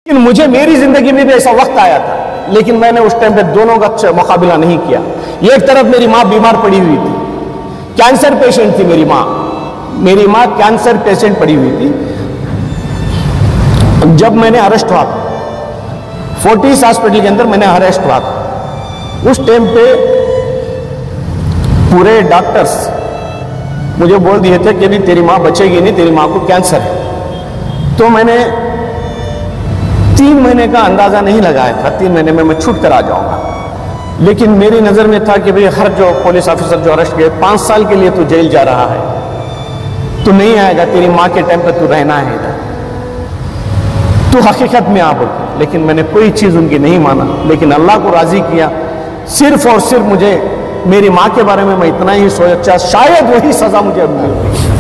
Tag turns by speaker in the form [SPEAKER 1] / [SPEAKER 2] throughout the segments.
[SPEAKER 1] लेकिन मुझे मेरी जिंदगी में भी ऐसा वक्त आया था, लेकिन मैंने उस टाइम पे दोनों का मुकाबला नहीं किया। एक तरफ मेरी माँ बीमार पड़ी हुई थी, कैंसर पेशेंट थी मेरी माँ कैंसर पेशेंट पड़ी हुई थी। जब मैंने अरेस्ट हुआ था फोर्टिस हॉस्पिटल के अंदर, मैंने अरेस्ट हुआ था, उस टाइम पे पूरे डॉक्टर्स मुझे बोल दिए थे कि नहीं तेरी माँ बचेगी नहीं, तेरी माँ को कैंसर है। तो मैंने 3 महीने का अंदाजा नहीं लगाया था, 3 महीने में मैं छूट कर आ जाऊंगा। लेकिन मेरी नजर में था कि भाई हर जो पुलिस ऑफिसर जो अरेस्ट किए 5 साल के लिए तू जेल जा रहा है, तू नहीं आएगा, तेरी माँ के टाइम पर तू रहना है इधर, तू हकीकत में आ बोल। लेकिन मैंने कोई चीज उनकी नहीं माना, लेकिन अल्लाह को राजी किया। सिर्फ और सिर्फ मुझे मेरी माँ के बारे में मैं इतना ही सोचा, शायद वही सजा मुझे मिलती।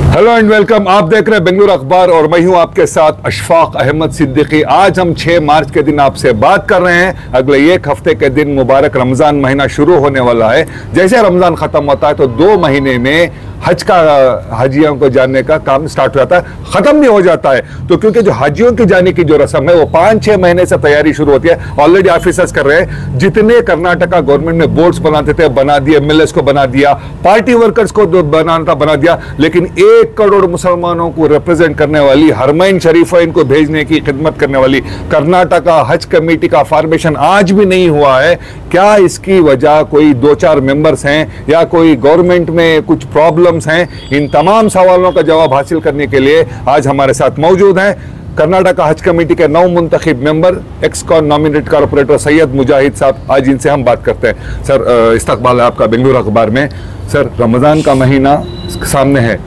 [SPEAKER 2] हेलो एंड वेलकम, आप देख रहे हैं बेंगलुरु अखबार और मैं हूं आपके साथ अशफाक अहमद सिद्दीकी। आज हम 6 मार्च के दिन आपसे बात कर रहे हैं। अगले एक हफ्ते के दिन मुबारक रमजान महीना शुरू होने वाला है। जैसे रमजान खत्म होता है तो 2 महीने में हाजियों को जाने का काम स्टार्ट हो जाता है, खत्म नहीं हो जाता है। तो क्योंकि जो हाजियों की जाने की जो रस्म है वो 5-6 महीने से तैयारी शुरू होती है। ऑलरेडी ऑफिसर्स कर रहे हैं। जितने कर्नाटका गवर्नमेंट में बोर्ड्स बनाते थे बना दिए, एमएलएस को बना दिया, पार्टी वर्कर्स को बनाना था बना दिया, लेकिन 1 करोड़ मुसलमानों को रिप्रेजेंट करने वाली, हरमैन शरीफैन को भेजने की खिदमत करने वाली कर्नाटका हज कमेटी का फॉर्मेशन आज भी नहीं हुआ है। क्या इसकी वजह कोई 2-4 मेंबर्स हैं या कोई गवर्नमेंट में कुछ प्रॉब्लम्स हैं? इन तमाम सवालों का जवाब हासिल करने के लिए आज हमारे साथ मौजूद हैं कर्नाटका हज कमेटी के नव मुंतखब मेंबर, एक्स-कॉन नॉमिनेटेड कॉर्पोरेटर सैयद मुजाहिद साहब। आज इनसे हम बात करते हैं। सर, इस्तकबाल है आपका बेंगलुरु अखबार में। सर, रमजान का महीना सामने है,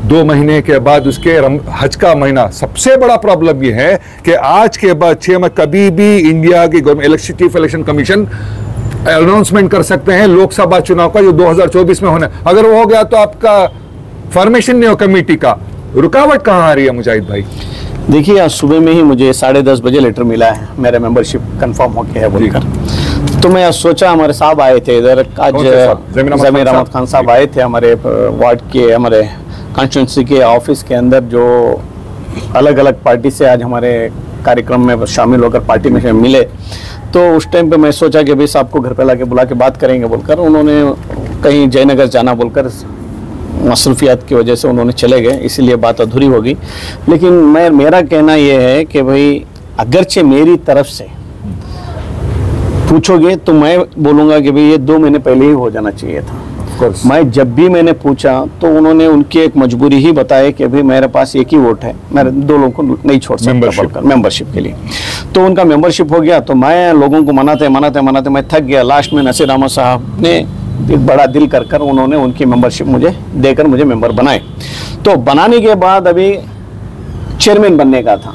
[SPEAKER 2] 2 महीने के बाद उसके हज का महीना। सबसे बड़ा प्रॉब्लम यह है कि आज के बाद 6 में कभी भी इंडिया की चीफ इलेक्शन कमीशन अनाउंसमेंट कर सकते हैं लोकसभा चुनाव का जो 2024 में होना है। अगर वो हो गया तो आपका फॉर्मेशन नहीं हो कमेटी का, रुकावट कहाँ आ रही है मुजाहिद भाई?
[SPEAKER 1] देखिए, आज सुबह में ही मुझे 10:30 बजे लेटर मिला है, मेरा मेंबरशिप कंफर्म हो गया है बोलकर। तो मैं आज सोचा, हमारे साहब आए थे इधर, आज जमीर अहमद खान साहब आए थे हमारे वार्ड के, हमारे कॉन्स्टिट्यूंसी के ऑफिस के अंदर, जो अलग अलग पार्टी से आज हमारे कार्यक्रम में शामिल होकर पार्टी में मिले। तो उस टाइम पे मैं सोचा कि भाई साहब को घर पे लाके बुला के बात करेंगे बोलकर, उन्होंने कहीं जयनगर जाना बोलकर मसरूफियात की वजह से उन्होंने चले गए, इसीलिए बात अधूरी होगी। लेकिन मेरा कहना यह है कि भाई अगरचे मेरी तरफ से पूछोगे तो मैं बोलूँगा कि भाई ये 2 महीने पहले ही हो जाना चाहिए था। मैं जब भी मैंने पूछा तो उन्होंने उनकी एक मजबूरी ही बताया कि अभी मेरे पास एक ही वोट है, मैं 2 लोगों को नहीं छोड़ सकता मेंबरशिप के लिए। तो उनका मेंबरशिप हो गया, तो मैं लोगों को मनाते मैं थक गया। लास्ट में नसीर अहमद साहब ने एक बड़ा दिल कर उन्होंने उनकी मेंबरशिप मुझे देकर मुझे मेंबर बनाए। तो बनाने के बाद अभी चेयरमैन बनने का था,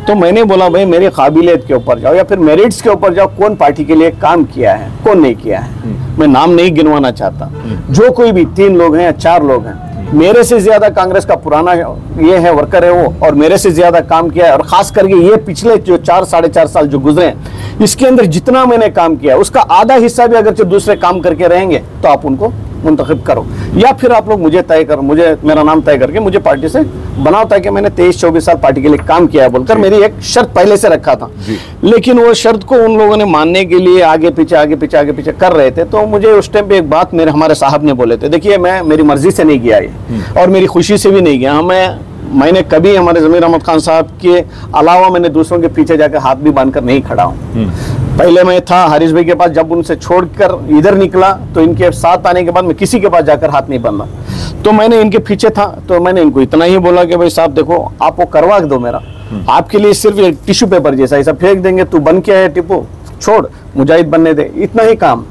[SPEAKER 1] तो मैंने बोला भाई मेरी काबिलियत के ऊपर जाओ या फिर मेरिट्स के ऊपर जाओ, कौन पार्टी के लिए काम किया है कौन नहीं किया है। मैं नाम नहीं गिनवाना चाहता, जो कोई भी 3 लोग हैं या 4 लोग हैं, मेरे से ज्यादा कांग्रेस का पुराना ये है वर्कर है वो, और मेरे से ज्यादा काम किया है। और खास करके ये पिछले जो 4-4.5 साल जो गुजरे हैं, इसके अंदर जितना मैंने काम किया उसका आधा हिस्सा भी अगर दूसरे काम करके रहेंगे तो आप उनको मुंतखब करो, या फिर आप लोग मुझे तय करो, मुझे मेरा नाम तय करके मुझे पार्टी से बनाओ, ताकि मैंने 23-24 साल पार्टी के लिए काम किया है बोलकर मेरी एक शर्त पहले से रखा था। लेकिन वो शर्त को उन लोगों ने मानने के लिए आगे पीछे कर रहे थे। तो मुझे उस टाइम पे एक बात मेरे हमारे साहब ने बोले थे, देखिए मैं मेरी मर्जी से नहीं गया ये और मेरी खुशी से भी नहीं गया। मैंने कभी हमारे जमीर अहमद खान साहब के अलावा मैंने दूसरों के पीछे जाकर हाथ भी बांधकर नहीं खड़ा हूँ। पहले मैं था हारिस भाई के पास, जब उनसे छोड़कर इधर निकला तो इनके साथ आने के बाद मैं किसी के पास जाकर हाथ नहीं बांधा। तो मैंने इनके पीछे था, तो मैंने इनको इतना ही बोला कि भाई साहब देखो, आप वो करवा दो मेरा, आपके लिए सिर्फ एक टिश्यू पेपर जैसा ऐसा फेंक देंगे, तू बन के है टिप्पू, छोड़ मुजाहिद बनने दे, इतना ही काम।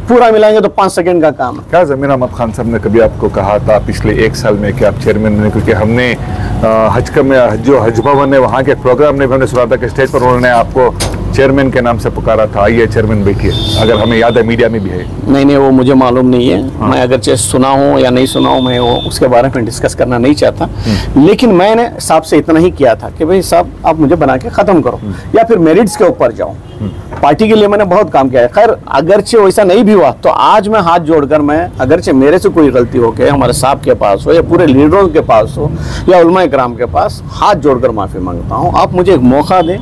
[SPEAKER 1] पूरा मिलाएंगे तो 5 सेकंड का काम है।
[SPEAKER 2] क्या जमीर अहमद खान साहब ने कभी आपको कहा था पिछले 1 साल में कि आप चेयरमैन बने? क्योंकि हमने हज भवन है वहाँ के प्रोग्राम में हमने सुना था कि स्टेज पर उन्होंने आपको चेयरमैन के नाम से पुकारा था, आइए चेयरमैन बैठिए, अगर हमें याद है मीडिया में भी है।
[SPEAKER 1] नहीं, वो मुझे मालूम नहीं है। हाँ। मैं अगर सुना हूँ या नहीं सुना हूँ, मैं वो उसके बारे में डिस्कस करना नहीं चाहता। लेकिन मैंने साहब से इतना ही किया था कि भाई साहब आप मुझे बना के ख़त्म करो या फिर मेरिट्स के ऊपर जाओ। पार्टी के लिए मैंने बहुत काम किया है। खैर अगरचे वैसा नहीं भी हुआ तो आज मैं हाथ जोड़कर, मैं अगरचे मेरे से कोई गलती हो के हमारे साहब के पास हो या पूरे लीडरों के पास हो या उलमा इकराम के पास, हाथ जोड़कर माफ़ी मांगता हूँ। आप मुझे एक मौका दें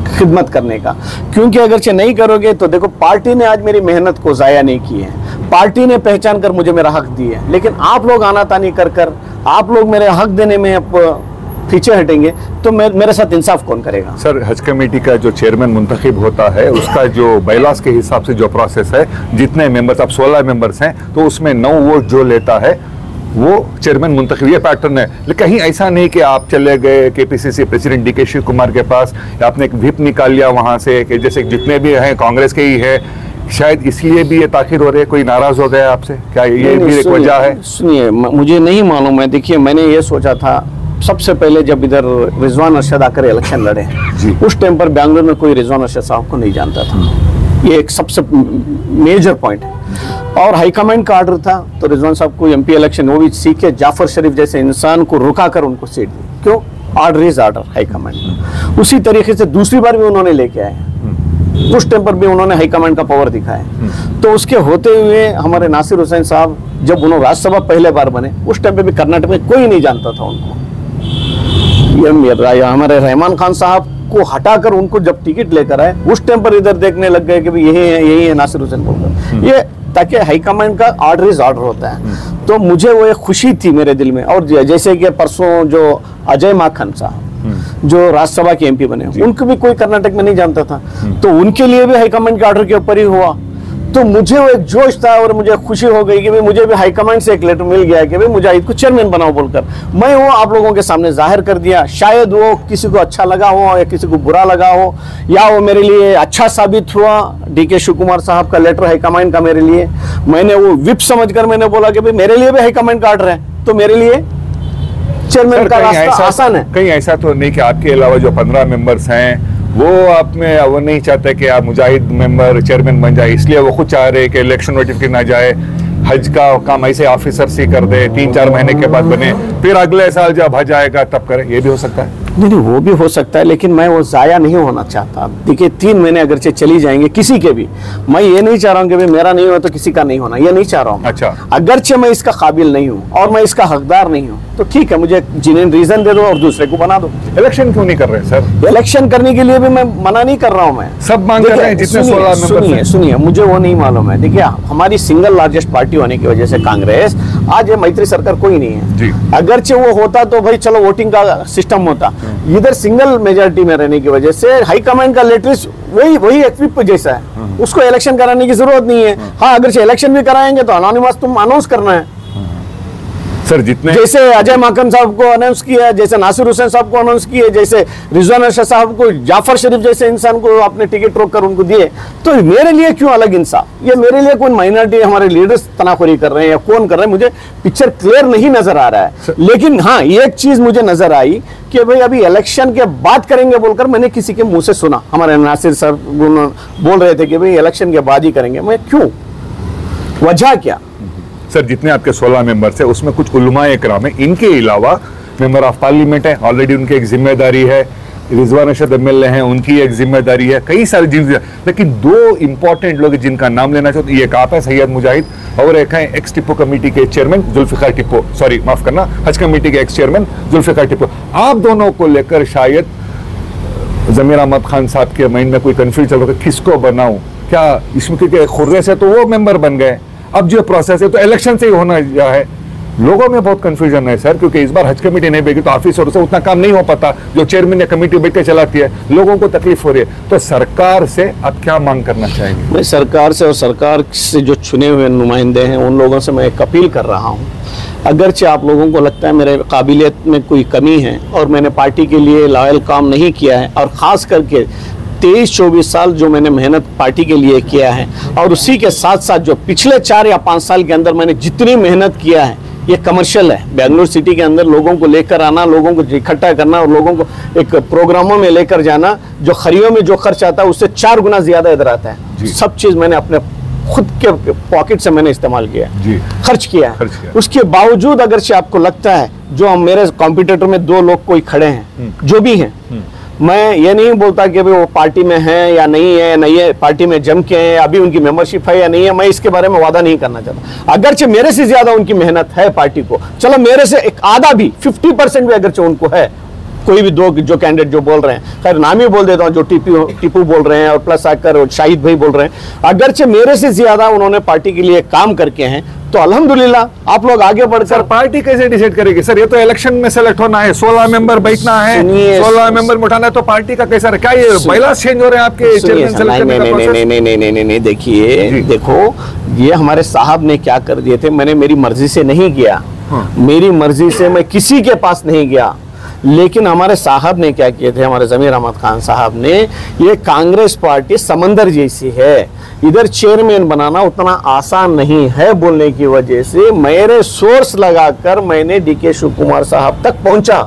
[SPEAKER 1] खिदमत करने का, क्योंकि अगरचे नहीं करोगे तो देखो पार्टी ने आज मेरी मेहनत को ज़ाया नहीं की है, पार्टी ने पहचान कर मुझे मेरा हक दी है। लेकिन आप लोग आनातानी कर आप लोग मेरे हक देने में पीछे हटेंगे तो मेरे साथ इंसाफ कौन करेगा?
[SPEAKER 2] सर, हज कमेटी का जो चेयरमैन मुंतखब होता है उसका जो बायलॉज के हिसाब से जो प्रोसेस है, जितने मेंबर्स, अब 16 मेंबर्स हैं तो उसमें 9 वोट जो लेता है वो चेयरमैन मुंतखब, ये पैटर्न है। लेकिन कहीं ऐसा नहीं कि आप चले गए KPCC president D K Shiv Kumar के पास या आपने एक व्हिप निकाल लिया वहां से कि जैसे जितने भी हैं कांग्रेस के ही है, शायद इसलिए भी ये ताखिर हो रही है, कोई नाराज हो गया आपसे, क्या ये भी एक वजह है?
[SPEAKER 1] सुनिए, मुझे नहीं मालूम है। देखिए मैंने ये सोचा था सबसे पहले जब इधर रिजवान अरशद आकर इलेक्शन लड़े, उस टाइम पर बेंगलुरु में कोई रिजवान अरशद साहब को नहीं जानता था। ये एक सबसे मेजर पॉइंट है। और हाईकमांड का ऑर्डर था तो रिजवान साहब को एमपी इलेक्शन वो भी सीख के जाफर शरीफ जैसे इंसान को रुका कर उनको सीट दी। क्यों? Order is order, high command. उसी तरीके से दूसरी बार भी उन्होंने लेके आए, उस टाइम पर भी उन्होंने हाईकमांड का पावर दिखाया। तो उसके होते हुए हमारे नासिर हुसैन साहब जब उन्होंने राज्यसभा पहले बार बने, उस टाइम पे भी कर्नाटक में कोई नहीं जानता था उनको। ये हमारे रहमान खान साहब को हटाकर उनको जब टिकट लेकर आए, उस टाइम पर इधर देखने लग गए कि यही है नासिर हुसैन बोलकर, ये ताकि हाईकमांड का ऑर्डर इज ऑर्डर होता है। तो मुझे वो एक खुशी थी मेरे दिल में। और जैसे कि परसों जो अजय माखन साहब जो राज्यसभा के एमपी बने, उनको भी कोई कर्नाटक में नहीं जानता था, तो उनके लिए भी हाईकमांड के ऑर्डर के ऊपर ही हुआ। तो मुझे वो एक जोश था और मुझे खुशी हो गई कि भाई मुझे भी हाईकमांड से एक लेटर मिल गया कि भाई मुजाहिद को चेयरमैन बनाओ बोलकर। मैं वो आप लोगों के सामने जाहिर कर दिया। शायद वो किसी को अच्छा लगा हो या किसी को बुरा लगा हो, या वो मेरे लिए अच्छा साबित हुआ डीके शिव कुमार साहब का लेटर हाईकमांड का मेरे लिए। मैंने वो विप समझकर मैंने बोला कि भाई मेरे लिए भी हाईकमांड का ऑर्डर है तो मेरे लिए चेयरमैन का रास्ता आसान है।
[SPEAKER 2] कहीं ऐसा तो नहीं कि आपके अलावा जो 15 मेंबर्स हैं वो आप में वो नहीं चाहते कि आप मुजाहिद मेंबर चेयरमैन बन जाए, इसलिए वो खुद चाह रहे कि इलेक्शन नोटिफिकेशन आ जाए, हज का काम ऐसे ऑफिसर से कर दे, 3-4 महीने के बाद बने, फिर अगले साल जब हज आएगा तब करें, ये भी हो सकता है?
[SPEAKER 1] नहीं, वो भी हो सकता है, लेकिन मैं वो ज़ाया नहीं होना चाहता। देखिए 3 महीने अगरचे चली जाएंगे किसी के भी, मैं ये नहीं चाह रहा हूँ कि भाई मेरा नहीं हुआ तो किसी का नहीं होना, ये नहीं चाह रहा हूँ।
[SPEAKER 2] अच्छा,
[SPEAKER 1] अगरचे मैं इसका काबिल नहीं हूँ और मैं इसका हकदार नहीं हूँ तो ठीक है, मुझे जिन्हें रीजन दे दो और दूसरे को बना दो।
[SPEAKER 2] इलेक्शन क्यों नहीं कर रहे सर?
[SPEAKER 1] इलेक्शन करने के लिए भी मैं मना नहीं कर रहा हूँ। मैं सब
[SPEAKER 2] मांग कर रहे हैं जितने 16
[SPEAKER 1] मेंबर। सुनिए, मुझे वो नहीं मालूम है। देखिए हमारी सिंगल लार्जेस्ट पार्टी होने की वजह से कांग्रेस, आज ये मैत्री सरकार कोई नहीं है। अगरचे वो होता तो भाई चलो वोटिंग का सिस्टम होता, इधर सिंगल मेजॉरिटी में रहने की वजह से हाईकमांड का लेटरिस्ट वही एक व्हिप जैसा है, उसको इलेक्शन कराने की जरूरत नहीं है। हाँ, अगर से इलेक्शन भी कराएंगे तो अनोनिमस तुम अनाउंस करना है।
[SPEAKER 2] सर जितने
[SPEAKER 1] जैसे अजय माखन साहब को अनाउंस किया, जैसे नासिर हुसैन साहब को अनाउंस किए, जैसे रिजवान अरशद साहब को, जाफर शरीफ जैसे इंसान को आपने टिकट रोक कर उनको दिए, तो मेरे लिए क्यों अलग इंसाफ? ये मेरे लिए कौन माइनॉरिटी हमारे लीडर्स तनाखुरी कर रहे हैं या कौन कर रहे हैं, मुझे पिक्चर क्लियर नहीं नजर आ रहा है। लेकिन हाँ, एक चीज मुझे नजर आई कि भाई अभी इलेक्शन के बाद करेंगे बोलकर मैंने किसी के मुंह से सुना, हमारे नासिर सर बोल रहे थे कि भाई इलेक्शन के बाद ही करेंगे। मैं क्यों, वजह क्या?
[SPEAKER 2] सर जितने आपके 16 मेंबर्स है उसमें कुछ उलमा इकराम है, इनके अलावा मेंबर ऑफ पार्लियामेंट है, ऑलरेडी उनकी एक जिम्मेदारी है, रिजवान अरशद एमएलए हैं उनकी एक जिम्मेदारी है, कई सारे लेकिन 2 इंपॉर्टेंट लोग जिनका नाम लेना चाहते, एक आप है सैयद मुजाहिद और एक है एक्स टिप्पो कमेटी के चेयरमैन जुल्फिकार टिप्पो, सॉरी माफ करना, हज कमेटी के एक्स चेयरमैन जुल्फिकार टिप्पो। आप दोनों को लेकर शायद जमीर अहमद खान साहब के माइंड में कोई कंफ्यूजन चल रहा है, किसको बनाऊं क्या इसमें, क्योंकि खुर्रे से तो वो मेंबर बन गए, अब जो प्रोसेस है तो इलेक्शन से ही होना है। लोगों में बहुत कंफ्यूजन है सर, क्योंकि इस बार हज कमेटी नहीं बैठी तो ऑफिसर से उतना काम नहीं हो पाता जो चेयरमैन या कमेटी बैठ के चलाती है, लोगों को तकलीफ हो रही है। तो सरकार से अब क्या मांग करना चाहेंगे?
[SPEAKER 1] मैं सरकार से और सरकार से जो चुने हुए नुमाइंदे हैं उन लोगों से मैं एक अपील कर रहा हूँ, अगरचे आप लोगों को लगता है मेरे काबिलियत में कोई कमी है और मैंने पार्टी के लिए लॉयल काम नहीं किया है, और ख़ास करके 23-24 साल जो मैंने मेहनत पार्टी के लिए किया है, और उसी के साथ साथ जो पिछले 4 या 5 साल के अंदर मैंने जितनी मेहनत किया है ये कमर्शियल है। बेंगलुरु सिटी के अंदर लोगों को लेकर आना, लोगों को इकट्ठा करना और लोगों को एक प्रोग्रामों में लेकर जाना, जो खरियों में जो खर्च आता है उससे 4 गुना ज्यादा इधर आता है। सब चीज मैंने अपने खुद के पॉकेट से मैंने इस्तेमाल किया है, खर्च किया है। उसके बावजूद अगर से आपको लगता है जो मेरे कॉम्पिटिटर में 2 लोग कोई खड़े हैं, जो भी हैं, मैं ये नहीं बोलता कि वो पार्टी में है या नहीं है, नहीं है पार्टी में जम के हैं, अभी उनकी मेंबरशिप है या नहीं है, मैं इसके बारे में वादा नहीं करना चाहता। अगरचे मेरे से ज्यादा उनकी मेहनत है पार्टी को, चलो मेरे से एक आधा भी 50% भी अगरचे उनको है, कोई भी 2 जो कैंडिडेट जो बोल रहे हैं, खैर नाम ही बोल देता हूँ, जो टीपू बोल रहे हैं और प्लस आकर शाहिद भाई बोल रहे हैं, अगरचे मेरे से ज्यादा उन्होंने पार्टी के लिए काम करके हैं, तो अल्हम्दुलिल्लाह आप लोग आगे बढ़कर।
[SPEAKER 2] पार्टी कैसे डिसाइड करेगी सर? ये तो इलेक्शन में सेलेक्ट होना है, 16 मेंबर बैठना है, 16 मेंबर उठाना है, तो पार्टी का कैसा क्या ये बायलॉज चेंज हो रहे हैं आपके चेयरमैन सेलेक्ट करने का प्रोसेस?
[SPEAKER 1] नहीं, देखिए, देखो ये हमारे साहब ने क्या कर दिए थे, मैंने मेरी मर्जी से नहीं किया, मेरी मर्जी से मैं किसी के पास नहीं गया, लेकिन हमारे साहब ने क्या किए थे, हमारे जमीर अहमद खान साहब ने, ये कांग्रेस पार्टी समंदर जैसी है, इधर चेयरमैन बनाना उतना आसान नहीं है, बोलने की वजह से मेरे सोर्स लगाकर मैंने डीके शिव कुमार साहब तक पहुंचा,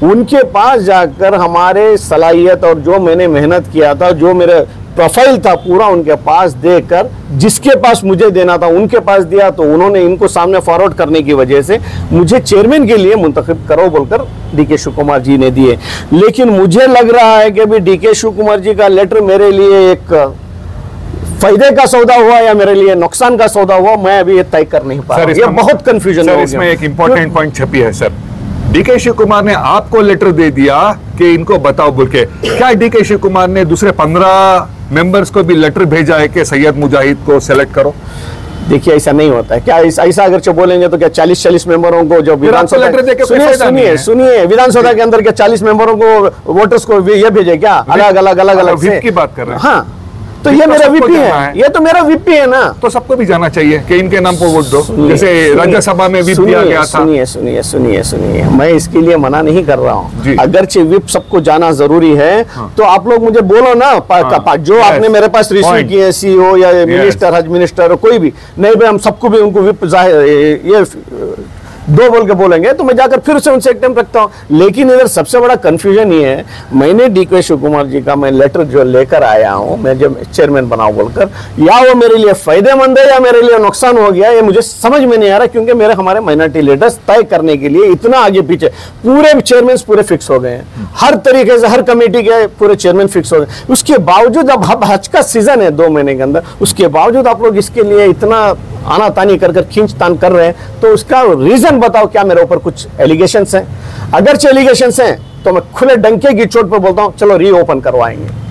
[SPEAKER 1] उनके पास जाकर हमारे सलाहियत और जो मैंने मेहनत किया था, जो मेरे प्रोफाइल था पूरा उनके पास देकर, जिसके पास मुझे देना था उनके पास दिया, तो उन्होंने इनको सामने फॉरवर्ड करने की वजह से मुझे चेयरमैन के लिए मुंतखब करो बोलकर डीके शिव कुमार जी ने दिए। लेकिन मुझे लग रहा है कि अभी डीके शिव कुमार जी का लेटर मेरे लिए एक फायदे का सौदा हुआ या मेरे लिए नुकसान का सौदा हुआ, मैं अभी ये तय कर नहीं पा रहा। ये बहुत कंफ्यूजन है।
[SPEAKER 2] इसमें एक इंपॉर्टेंट पॉइंट छपी है सर, डीके शिव कुमार ने आपको लेटर दे दिया कि इनको बताओ बोल के, क्या डीके शिव कुमार ने दूसरे 15 मेंबर्स को भी लेटर भेजा है कि सैयद मुजाहिद को सेलेक्ट करो?
[SPEAKER 1] देखिए ऐसा नहीं होता है। क्या ऐसा अगर जो बोलेंगे तो क्या 40 मेंबरों को जो विधानसभा, सुनिए विधानसभा के अंदर क्या 40 मेंबरों को वोटर्स को ये भेजे क्या अलग से
[SPEAKER 2] की बात कर रहे हैं?
[SPEAKER 1] हाँ, तो ये मेरा वीपी है, ये तो मेरा वीपी है ना,
[SPEAKER 2] तो सबको भी जाना चाहिए कि इनके नाम पर वोट दो, जैसे राज्यसभा में विप दिया गया था।
[SPEAKER 1] सुनिए, मैं इसके लिए मना नहीं कर रहा हूँ, अगरचे विप सबको जाना जरूरी है, तो आप लोग मुझे बोलो ना, जो आपने मेरे पास रिसीव किए सीईओ या मिनिस्टर, हज मिनिस्टर, कोई भी नहीं भाई, हम सबको भी उनको विप ये 2 बोल के बोलेंगे तो मैं जाकर फिर से उनसे एक टाइम रखता हूं। लेकिन इधर सबसे बड़ा कंफ्यूजन ये है, मैंने डीके शिव कुमार जी का मैं लेटर जो लेकर आया हूं, मैं जब चेयरमैन बनाऊं बोलकर, या वो मेरे लिए फायदेमंद है या मेरे लिए नुकसान हो गया, ये मुझे समझ में नहीं आ रहा, क्योंकि मेरे हमारे माइनॉरिटी लीडर्स तय करने के लिए इतना आगे पीछे, पूरे चेयरमैन पूरे फिक्स हो गए हैं, हर तरीके से हर कमेटी के पूरे चेयरमैन फिक्स हो गए। उसके बावजूद अब हज का सीजन है 2 महीने के अंदर, उसके बावजूद आप लोग इसके लिए इतना आना तानी कर खींच तान कर रहे हैं, तो उसका रीजन बताओ। क्या मेरे ऊपर कुछ एलिगेशंस हैं? अगर एलिगेशंस हैं तो मैं खुले डंके की चोट पर बोलता हूं, चलो रीओपन करवाएंगे।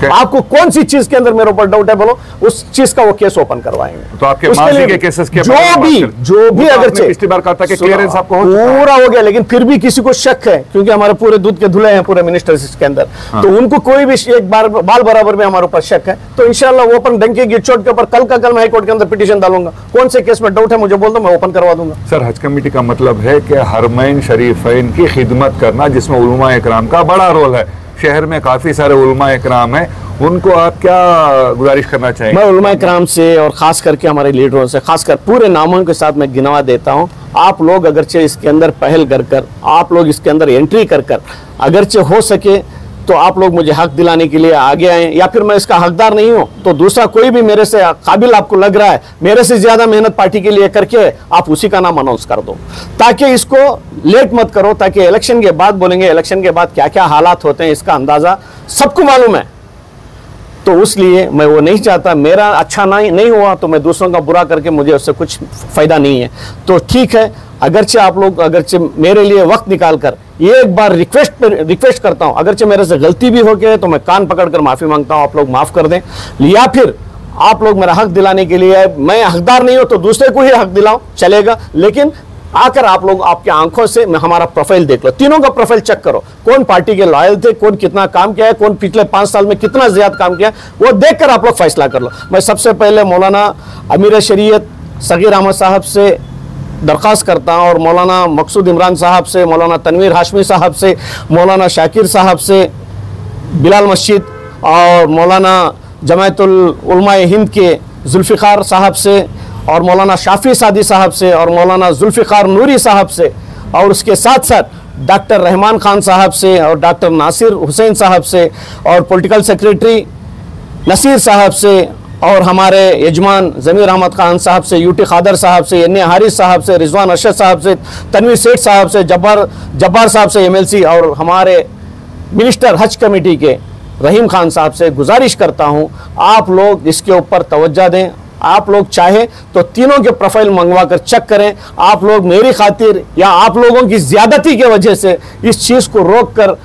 [SPEAKER 1] आपको कौन सी चीज के अंदर मेरे ऊपर डाउट है बोलो, उस चीज का वो केस ओपन करवाएंगे।
[SPEAKER 2] तो आपके माजी के केसेस के
[SPEAKER 1] जो भी अगर
[SPEAKER 2] पिछली बार कहा था कि क्लियरेंस आपको
[SPEAKER 1] पूरा हो गया, लेकिन फिर भी किसी को शक है, क्योंकि हमारे पूरे दूध के धुले हैं पूरे मिनिस्टर्स के अंदर, तो उनको कोई भी एक बार बाल बराबर में हमारे ऊपर शक है, तो इंशाल्लाह वो ओपन डंके की चोट के ऊपर कल का कल मैं हाईकोर्ट के अंदर पिटीशन डालूंगा। कौन से केस में डाउट है मुझे बोल दो, मैं ओपन करवा दूंगा।
[SPEAKER 2] सर, हज कमेटी का मतलब है कि हरमैन शरीफैन की खिदमत करना, जिसमें उलमा इकराम का बड़ा रोल है। शहर में काफी सारे उलमा इकराम हैं, उनको आप क्या गुजारिश करना चाहेंगे?
[SPEAKER 1] मैं उलमा इकराम से और खास करके हमारे लीडरों से, खासकर पूरे नामों के साथ मैं गिनवा देता हूं, आप लोग अगरचे इसके अंदर पहल कर आप लोग इसके अंदर एंट्री कर अगरचे हो सके तो आप लोग मुझे हक दिलाने के लिए आगे आए, या फिर मैं इसका हकदार नहीं हूं तो दूसरा कोई भी मेरे से काबिल आपको लग रहा है, मेरे से ज्यादा मेहनत पार्टी के लिए करके, आप उसी का नाम अनाउंस कर दो, ताकि इसको लेट मत करो, ताकि इलेक्शन के बाद बोलेंगे इलेक्शन के बाद क्या क्या हालात होते हैं इसका अंदाजा सबको मालूम है। तो इसलिए मैं वो नहीं चाहता, मेरा अच्छा नहीं हुआ तो मैं दूसरों का बुरा करके मुझे उससे कुछ फायदा नहीं है। तो ठीक है, अगरचे आप लोग अगरचे मेरे लिए वक्त निकाल कर एक बार रिक्वेस्ट करता हूं, अगरचे मेरे से गलती भी हो गई तो मैं कान पकड़कर माफी मांगता हूं, आप लोग माफ कर दें, या फिर आप लोग मेरा हक दिलाने के लिए, मैं हकदार नहीं हूं तो दूसरे को ही हक दिलाओ चलेगा, लेकिन आकर आप लोग आपके आंखों से हमारा प्रोफाइल देख लो, तीनों का प्रोफाइल चेक करो, कौन पार्टी के लॉयल थे, कौन कितना काम किया है, कौन पिछले 5 साल में कितना ज्यादा काम किया है, वो देखकर आप लोग फैसला कर लो। मैं सबसे पहले मौलाना अमीर शरीयत सगीर अहमद साहब से दरख्वास्त करता हूँ, और मौलाना मकसूद इमरान साहब से, मौलाना तनवीर हाशमी साहब से, मौलाना शाकिर साहब से, बिलाल मस्जिद और मौलाना जमायतुल उलमा हिंद के जुल्फ़िकार साहब से, और मौलाना शाफी सादी साहब से और मौलाना जुल्फ़िकार नूरी साहब से और उसके साथ साथ डॉक्टर रहमान खान साहब से और डॉक्टर नासिर हुसैन साहब से और पॉलिटिकल सेक्रेटरी नसीर साहब से और हमारे यजमान ज़मीर अहमद खान साहब से, यूटी खादर साहब से, एन ए हारिस साहब से, रिजवान अरशद साहब से, तनवीर सेठ साहब से, जब्बार साहब से MLC और हमारे मिनिस्टर हज कमेटी के रहीम खान साहब से गुजारिश करता हूं, आप लोग इसके ऊपर तवज्जो दें। आप लोग चाहे तो तीनों के प्रोफाइल मंगवा कर चेक करें। आप लोग मेरी खातिर या आप लोगों की ज्यादती की वजह से इस चीज़ को रोक कर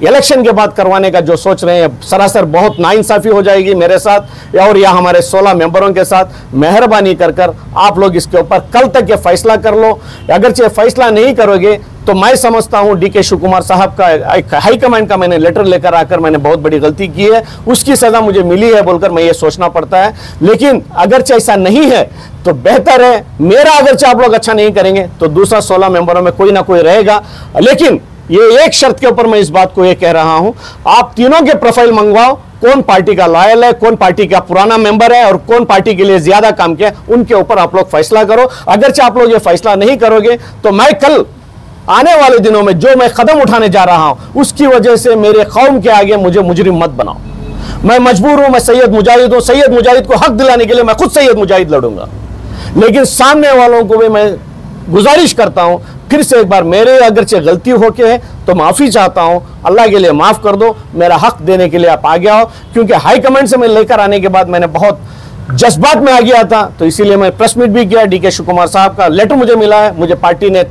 [SPEAKER 1] इलेक्शन के बाद करवाने का जो सोच रहे हैं, सरासर बहुत नाइंसाफ़ी हो जाएगी मेरे साथ और या हमारे 16 मेंबरों के साथ। मेहरबानी कर कर आप लोग इसके ऊपर कल तक ये फैसला कर लो। अगरचे फैसला नहीं करोगे तो मैं समझता हूं DK शिव कुमार साहब का एक हाईकमांड का मैंने लेटर लेकर आकर मैंने बहुत बड़ी गलती की है, उसकी सज़ा मुझे मिली है बोलकर मैं ये सोचना पड़ता है। लेकिन अगरचे ऐसा नहीं है तो बेहतर है, मेरा अगरचे आप लोग अच्छा नहीं करेंगे तो दूसरा 16 मेंबरों में कोई ना कोई रहेगा। लेकिन ये एक शर्त के ऊपर मैं इस बात को ये कह रहा हूं, आप तीनों के प्रोफाइल मंगवाओ, कौन पार्टी का लॉयल है, कौन पार्टी का पुराना मेंबर है और कौन पार्टी के लिए ज्यादा काम किया, उनके ऊपर आप लोग फैसला करो। अगरचे आप लोग ये फैसला नहीं करोगे तो मैं कल आने वाले दिनों में जो मैं कदम उठाने जा रहा हूं उसकी वजह से मेरे कौम के आगे मुझे मुजरिम मत बनाओ। मैं मजबूर हूं, मैं सैयद मुजाहिद हूं, सैयद मुजाहिद को हक दिलाने के लिए मैं खुद सैयद मुजाहिद लड़ूंगा। लेकिन सामने वालों को भी मैं गुजारिश करता हूं, फिर से एक बार मेरे अगरचे गलती होके है तो माफ़ी चाहता हूं, अल्लाह के लिए माफ़ कर दो, मेरा हक देने के लिए आप आ गया हो। क्योंकि हाईकमांड से मैं लेकर आने के बाद मैंने बहुत जज्बात में आ गया था, तो इसीलिए मैं प्रेस मीट भी किया। DK शिव कुमार साहब का लेटर मुझे मिला है, मुझे पार्टी ने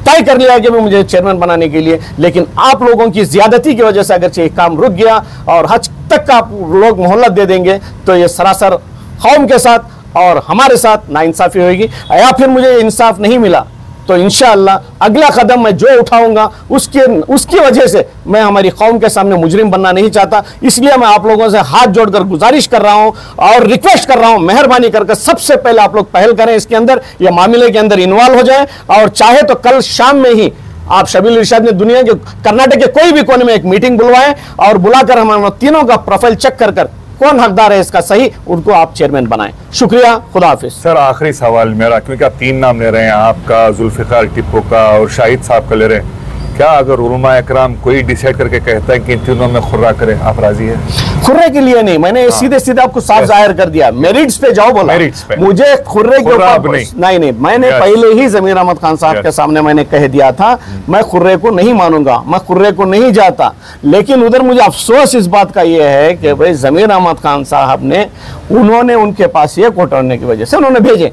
[SPEAKER 1] तय कर लिया कि मुझे चेयरमैन बनाने के लिए। लेकिन आप लोगों की ज्यादती की वजह से अगरचे काम रुक गया और हज तक का आप लोग मोहलत दे देंगे तो ये सरासर कौम के साथ और हमारे साथ नाइंसाफ़ी होगी। या फिर मुझे इंसाफ नहीं मिला तो इंशाअल्लाह अगला कदम मैं जो उठाऊंगा उसकी वजह से मैं हमारी कौम के सामने मुजरिम बनना नहीं चाहता। इसलिए मैं आप लोगों से हाथ जोड़कर गुजारिश कर रहा हूं और रिक्वेस्ट कर रहा हूं, मेहरबानी करके सबसे पहले आप लोग पहल करें इसके अंदर, ये मामले के अंदर इन्वॉल्व हो जाए और चाहे तो कल शाम में ही आप शबील इरशाद ने दुनिया के कर्नाटक के कोई भी कोने में एक मीटिंग बुलवाएं और बुलाकर हम तीनों का प्रोफाइल चेक कर कौन हकदार है इसका सही, उनको आप चेयरमैन बनाएं। शुक्रिया, खुदा हाफिज।
[SPEAKER 2] सर आखिरी सवाल मेरा, क्योंकि आप 3 नाम ले रहे हैं, आपका, जुल्फ़िकार टिप्पो का और शाहिद साहब का ले रहे हैं, क्या अगर उलमा इकराम कोई डिसाइड करके कहता है कि इन तीनों में खुर्रा करें, आप राजी है?
[SPEAKER 1] खुर्रे के लिए नहीं, मैंने सीधे सीधे आपको साफ जाहिर कर दिया, मेरिट्स पे जाओ बोला। मुझे खुर्रे के ऊपर नहीं, मैंने पहले ही ज़मीर अहमद खान साहब के सामने मैंने कह दिया था मैं खुर्रे को नहीं मानूंगा, मैं खुर्रे को नहीं जाता। लेकिन उधर मुझे अफसोस इस बात का यह है कि भाई ज़मीर अहमद खान साहब ने उन्होंने उनके पास ये कोटरने की वजह से उन्होंने भेजे।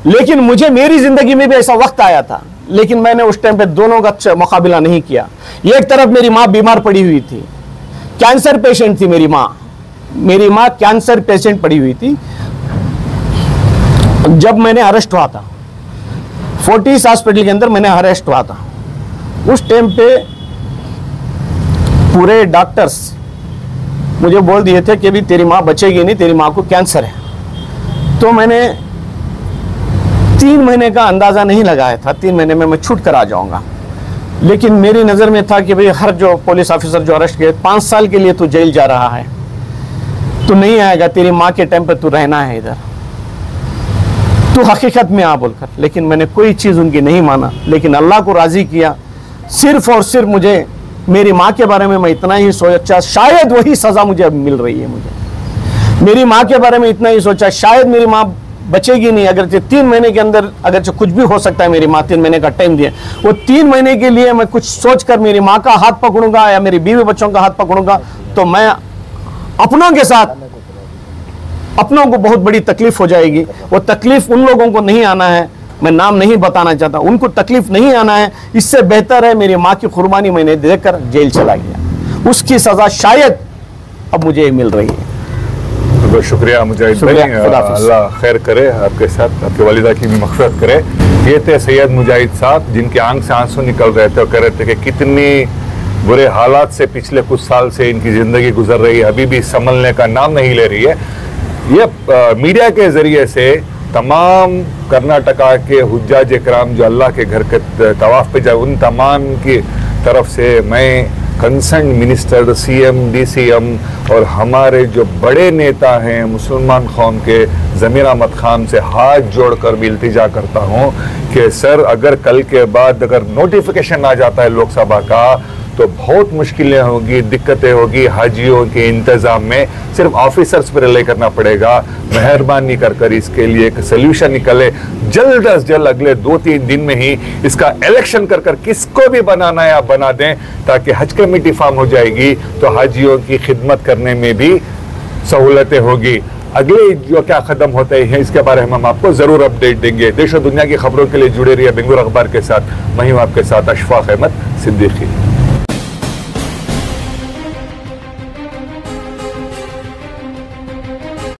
[SPEAKER 1] लेकिन मुझे मेरी जिंदगी में भी ऐसा वक्त आया था, लेकिन मैंने उस टाइम पे दोनों का मुकाबला नहीं किया। एक तरफ मेरी माँ बीमार पड़ी हुई थी, कैंसर पेशेंट थी मेरी माँ कैंसर पेशेंट पड़ी हुई थी। जब मैंने अरेस्ट हुआ था फोर्टिस हॉस्पिटल के अंदर, मैंने अरेस्ट हुआ था, उस टाइम पे पूरे डॉक्टर्स मुझे बोल दिए थे कि भी तेरी माँ बचेगी नहीं, तेरी माँ को कैंसर है। तो मैंने 3 महीने का अंदाज़ा नहीं लगाया था, 3 महीने में मैं छूट कर आ जाऊंगा। लेकिन मेरी नज़र में था कि भाई हर जो पुलिस ऑफिसर जो अरेस्ट किए 5 साल के लिए तू जेल जा रहा है, तू नहीं आएगा, तेरी माँ के टाइम पे तू रहना है इधर, तू हकीकत में आ बोलकर। लेकिन मैंने कोई चीज़ उनकी नहीं माना, लेकिन अल्लाह को राज़ी किया। सिर्फ और सिर्फ मुझे मेरी माँ के बारे में मैं इतना ही सोचा, शायद वही सज़ा मुझे अब मिल रही है। मुझे मेरी माँ के बारे में इतना ही सोचा, शायद मेरी माँ बचेगी नहीं। अगर 3 महीने के अंदर अगर कुछ भी हो सकता है, मेरी माँ 3 महीने का टाइम दिया, वो 3 महीने के लिए मैं कुछ सोचकर मेरी माँ का हाथ पकड़ूंगा या मेरी बीवी बच्चों का हाथ पकड़ूंगा तो मैं अपनों के साथ अपनों को बहुत बड़ी तकलीफ हो जाएगी। वो तकलीफ उन लोगों को नहीं आना है, मैं नाम नहीं बताना चाहता, उनको तकलीफ नहीं आना है। इससे बेहतर है मेरी माँ की कुर्बानी मैंने देकर जेल चला गया, उसकी सज़ा शायद अब मुझे मिल रही है।
[SPEAKER 2] बहुत शुक्रिया मुजाहिद भाई, अल्लाह खैर करे आपके साथ, आपके वालिदा की भी मग़फ़िरत करे। ये थे सैयद मुजाहिद साहब, जिनके आंख से आंसू निकल रहे थे और कह रहे थे कि कितनी बुरे हालात से पिछले कुछ साल से इनकी ज़िंदगी गुजर रही है, अभी भी संभलने का नाम नहीं ले रही है। ये मीडिया के ज़रिए से तमाम कर्नाटका के हुज्जाज इकराम जो अल्लाह के घर के तवाफ़ पे जाए, उन तमाम की तरफ से मैं कंसर्न मिनिस्टर, सीएम, डीसीएम और हमारे जो बड़े नेता हैं मुसलमान कौम के, ज़मीर अहमद खान से हाथ जोड़कर भी इल्तिजा करता हूं कि सर अगर कल के बाद अगर नोटिफिकेशन आ जाता है लोकसभा का तो बहुत मुश्किलें होगी, दिक्कतें होगी हाजियों के इंतज़ाम में। सिर्फ ऑफिसर्स पर रिले करना पड़ेगा। मेहरबानी कर इसके लिए एक सोल्यूशन निकले जल्द अज जल्द, अगले 2-3 दिन में ही इसका इलेक्शन कर किसको भी बनाना है आप बना दें, ताकि हज कमेटी फॉर्म हो जाएगी तो हाजियों की खिदमत करने में भी सहूलतें होगी। अगले जो क्या कदम होते हैं इसके बारे में हम आपको जरूर अपडेट देंगे। देश और दुनिया की खबरों के लिए जुड़े रहिए बेंगलुरु अखबार के साथ। मैं हूं आपके साथ अशफाक अहमद सिद्दीकी।